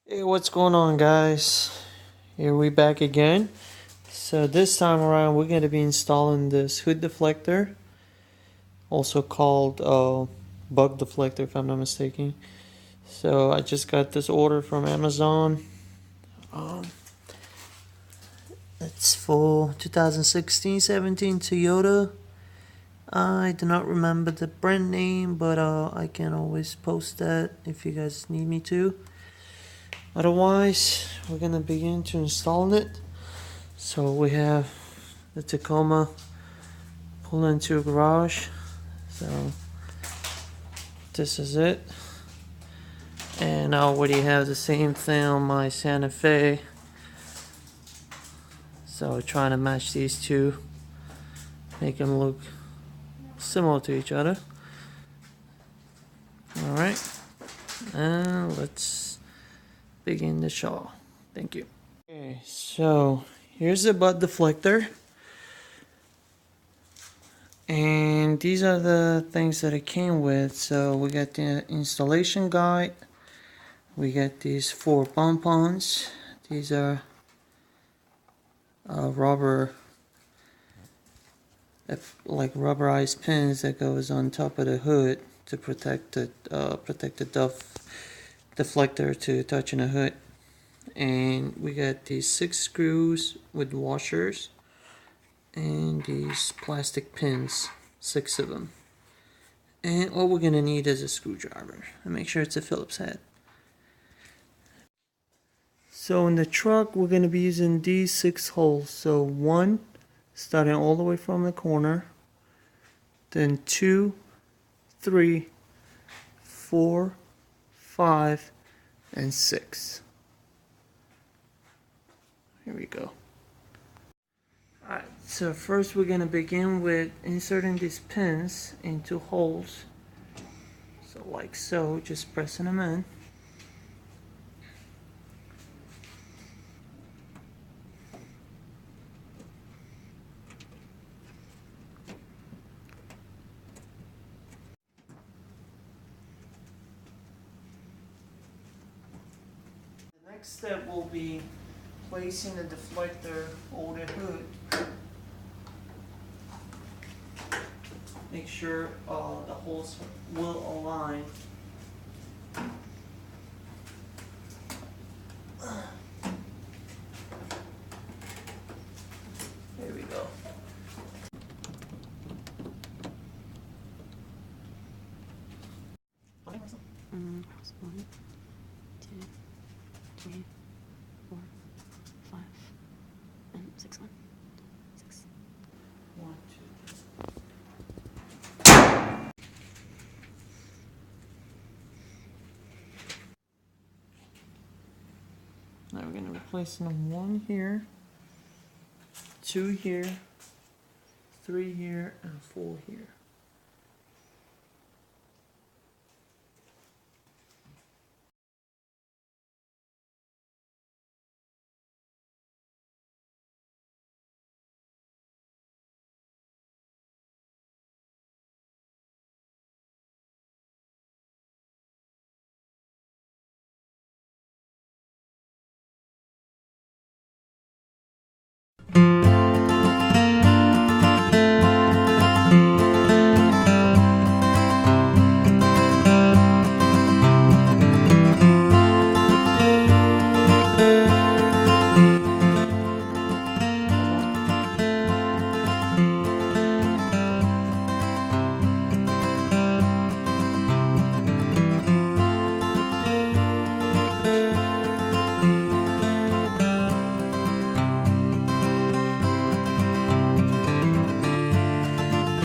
Hey, what's going on, guys? Here we back again. So this time around we're going to be installing this hood deflector, also called bug deflector if I'm not mistaken. So I just got this order from Amazon. It's for 2016-17 Toyota. I do not remember the brand name, but I can always post that if you guys need me to. Otherwise, we're gonna begin to install it. So we have the Tacoma pulled into a garage. So this is it. And I already have the same thing on my Santa Fe. So trying to match these two, make them look similar to each other. Alright, and let's begin the show. Thank you. Okay, so here's the butt deflector. And these are the things that it came with. So we got the installation guide. We got these 4 pompons. These are rubber, like rubberized pins that goes on top of the hood to protect the deflector to touching the hood. And we got these 6 screws with washers and these plastic pins, 6 of them. And all we're gonna need is a screwdriver and make sure it's a Phillips head. So in the truck we're gonna be using these 6 holes. So 1 starting all the way from the corner, then 2, 3, 4, 5, and 6. Here we go. Alright, so first we're going to begin with inserting these pins into holes. So like so, just pressing them in. The next step will be placing the deflector over the hood. Make sure the holes will align. There we go. One, two, three, 4, 5, and 6 1. 6. 1, 2, 3. Now we're going to be placing them 1 here, 2 here, 3 here, and 4 here.